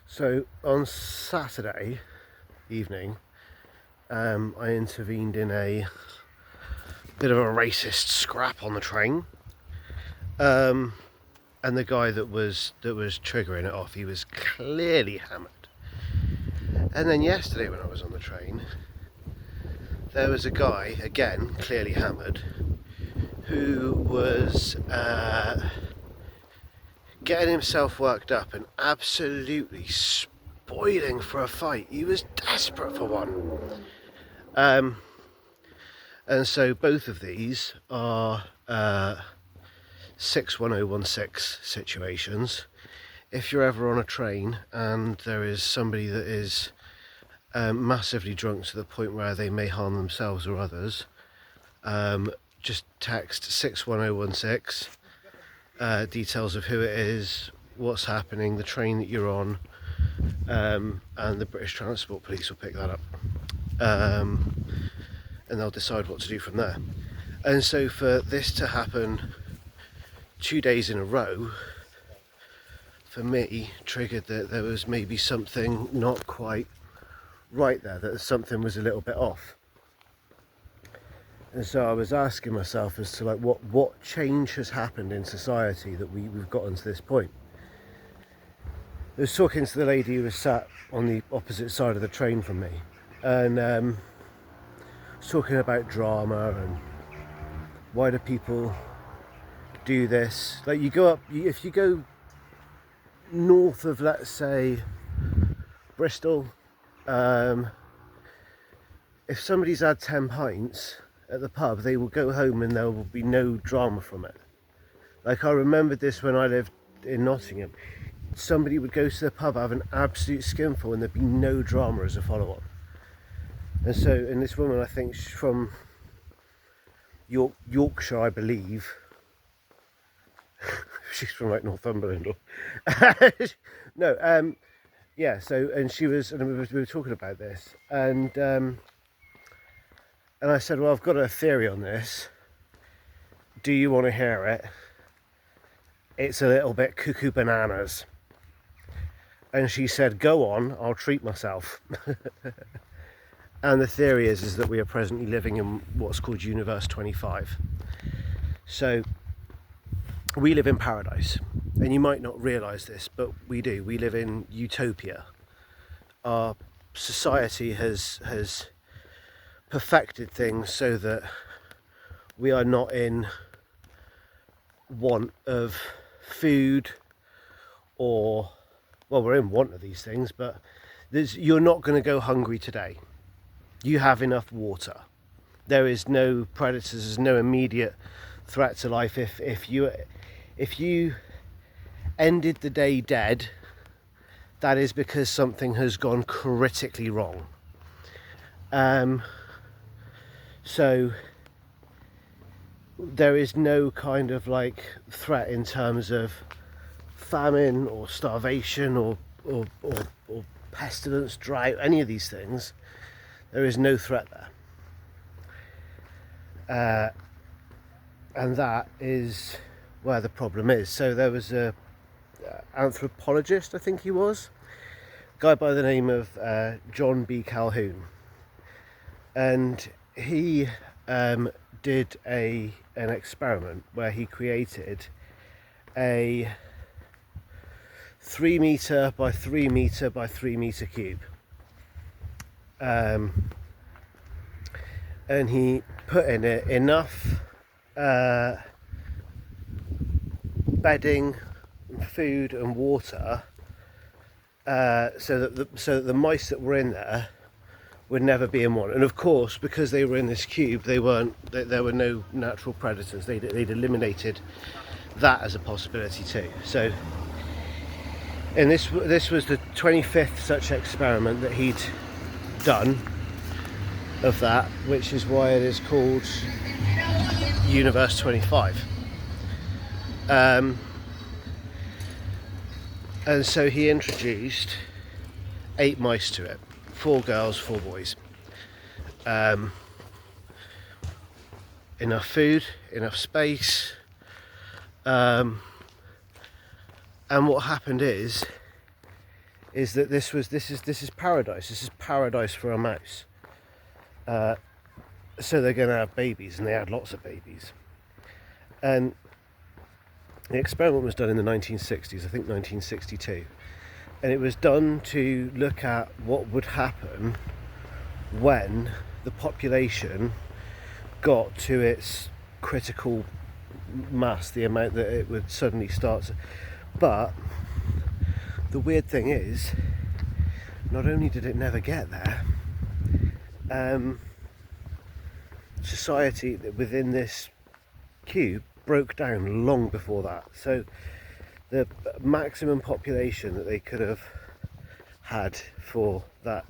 So on Saturday evening, I intervened in a bit of a racist scrap on the train, and the guy that was triggering it off, he was clearly hammered. And then yesterday, when I was on the train, there was a guy, again clearly hammered, who was getting himself worked up and absolutely spoiling for a fight. He was desperate for one. And so both of these are 61016 situations. If you're ever on a train and there is somebody that is massively drunk to the point where they may harm themselves or others, just text 61016, details of who it is, what's happening, the train that you're on, and the British Transport Police will pick that up. And they'll decide what to do from there. And so for this to happen 2 days in a row, for me, triggered that there was maybe something not quite right there, that something was a little bit off. And so I was asking myself as to like what change has happened in society that we've gotten to this point. I was talking to the lady who was sat on the opposite side of the train from me, and talking about drama and why do people do this. Like, you go up, if you go north of, let's say, Bristol, if somebody's had 10 pints at the pub, they will go home and there will be no drama from it. Like, I remembered this when I lived in Nottingham. Somebody would go to the pub, have an absolute skinful, and there'd be no drama as a follow-on. And so, and this woman, I think she's from Yorkshire, I believe. She's from like Northumberland or no, yeah. So, and she was, and we were talking about this, and I said, well, I've got a theory on this. Do you want to hear it? It's a little bit cuckoo bananas. And she said, go on, I'll treat myself. And the theory is that we are presently living in what's called Universe 25. So we live in paradise, and you might not realise this, but we do. We live in utopia. Our society has perfected things so that we are not in want of food, or, well, we're in want of these things, but you're not going to go hungry today. You have enough water. There is no predators, there's no immediate threat to life. If you ended the day dead, that is because something has gone critically wrong. So there is no kind of like threat in terms of famine or starvation or pestilence, drought, any of these things. There is no threat there. And that is where the problem is. So there was a anthropologist, I think he was, a guy by the name of John B. Calhoun, and he did an experiment where he created a 3 meter by 3 meter by 3 meter cube, and he put in it enough bedding, food and water, so that the mice that were in there would never be in want. And of course, because they were in this cube, there were no natural predators. They'd eliminated that as a possibility too. So, and this was the 25th such experiment that he'd done of that, which is why it is called Universe 25. And so he introduced 8 mice to it, 4 girls, 4 boys. Enough food, enough space, and what happened is is that this is paradise. This is paradise for a mouse. So they're going to have babies, and they had lots of babies. And the experiment was done in the 1960s, I think 1962, and it was done to look at what would happen when the population got to its critical mass, the amount that it would suddenly start to... But the weird thing is, not only did it never get there, society within this cube broke down long before that. So the maximum population that they could have had for that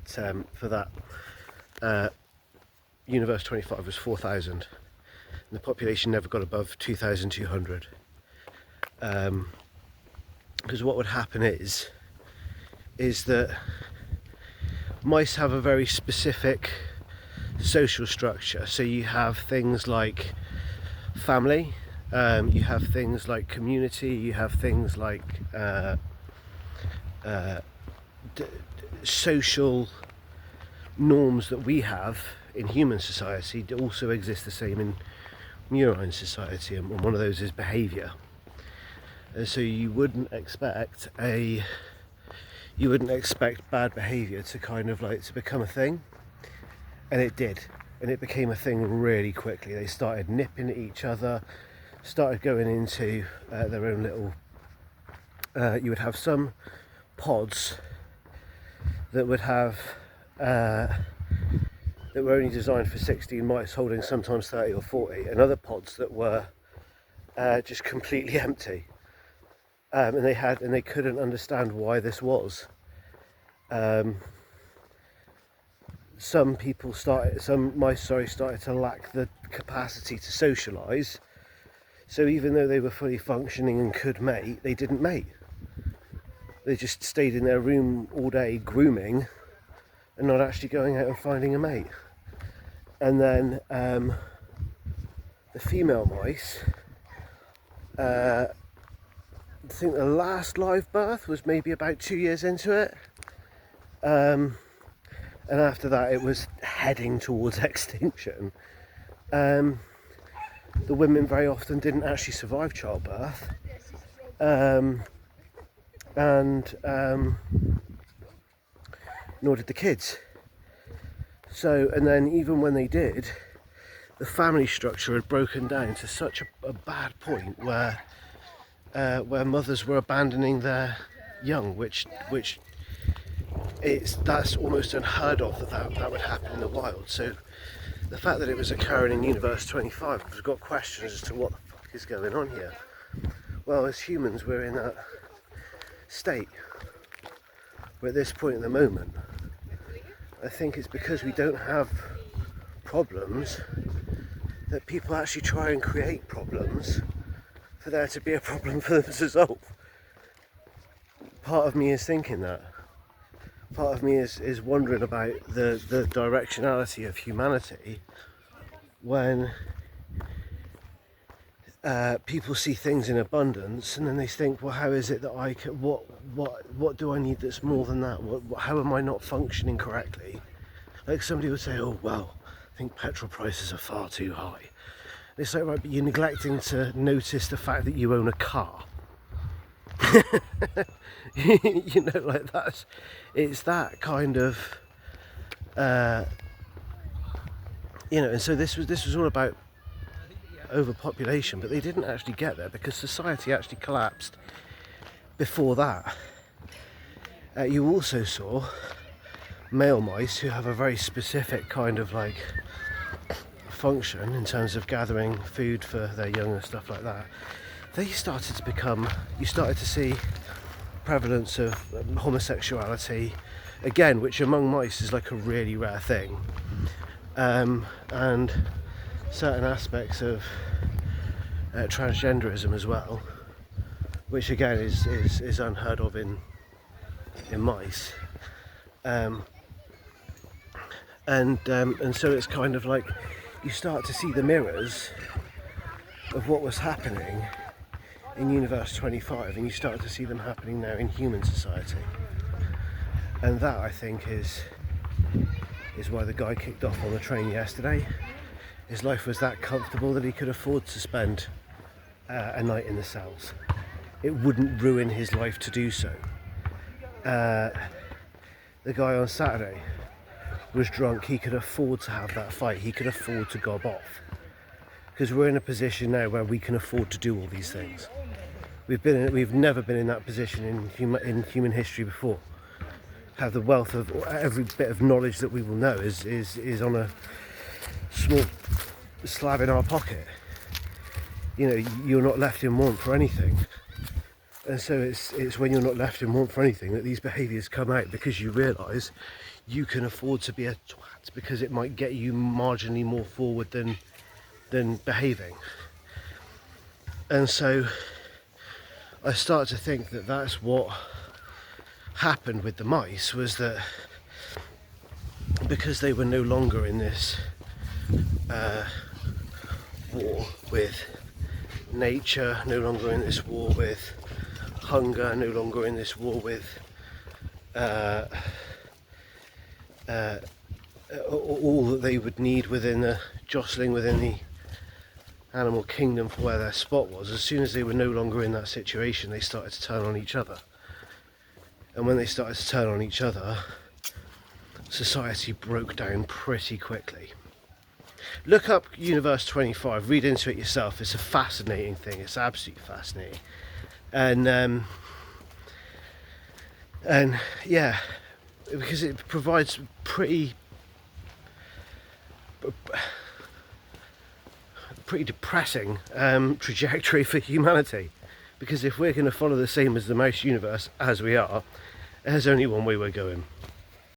Universe 25 was 4,000, and the population never got above 2,200. Because what would happen is that mice have a very specific social structure. So you have things like family, you have things like community, you have things like social norms that we have in human society also exist the same in murine society, and one of those is behaviour. And so you wouldn't expect bad behaviour to kind of like to become a thing, and it did, and it became a thing really quickly. They started nipping at each other, started going into their own little you would have some pods that would have that were only designed for 16 mice holding sometimes 30 or 40, and other pods that were just completely empty. And they couldn't understand why this was. Some mice started to lack the capacity to socialise. So even though they were fully functioning and could mate, they didn't mate. They just stayed in their room all day grooming and not actually going out and finding a mate. And then the female mice, I think the last live birth was maybe about 2 years into it, and after that it was heading towards extinction. The women very often didn't actually survive childbirth, and nor did the kids. So, and then even when they did, the family structure had broken down to such a bad point where mothers were abandoning their young, which that's almost unheard of that would happen in the wild. So the fact that it was occurring in Universe 25, we've got questions as to what the fuck is going on here. Well, as humans, we're in that state. We're at this point in the moment. I think it's because we don't have problems that people actually try and create problems for there to be a problem for them to solve. Part of me is thinking that. Part of me is wondering about the directionality of humanity when people see things in abundance, and then they think, well, how is it that I can, what do I need that's more than that? How am I not functioning correctly? Like somebody would say, oh well, I think petrol prices are far too high. And it's like, right, but you're neglecting to notice the fact that you own a car. You know, like it's that kind of you know. And so this was all about overpopulation, but they didn't actually get there because society actually collapsed before that. You also saw male mice who have a very specific kind of like function in terms of gathering food for their young and stuff like that. They started to become, you started to see prevalence of homosexuality again, which among mice is like a really rare thing, and certain aspects of transgenderism as well, which again is unheard of in mice, and so it's kind of like you start to see the mirrors of what was happening in Universe 25, and you start to see them happening now in human society. And that, I think, is why the guy kicked off on the train yesterday. His life was that comfortable that he could afford to spend a night in the cells. It wouldn't ruin his life to do so. The guy on Saturday was drunk. He could afford to have that fight. He could afford to gob off. Because we're in a position now where we can afford to do all these things. We've never been in that position in human history before. Have the wealth of every bit of knowledge that we will know is on a small slab in our pocket. You know, you're not left in want for anything. And so it's when you're not left in want for anything that these behaviours come out, because you realise you can afford to be a twat because it might get you marginally more forward than behaving. And so I start to think that that's what happened with the mice, was that because they were no longer in this war with nature, no longer in this war with hunger, no longer in this war with all that they would need within the jostling within the animal kingdom for where their spot was. As soon as they were no longer in that situation, they started to turn on each other. And when they started to turn on each other, society broke down pretty quickly. Look up Universe 25, read into it yourself. It's a fascinating thing. It's absolutely fascinating. And yeah, because it provides pretty depressing trajectory for humanity. Because if we're going to follow the same as the mouse universe as we are, there's only one way we're going.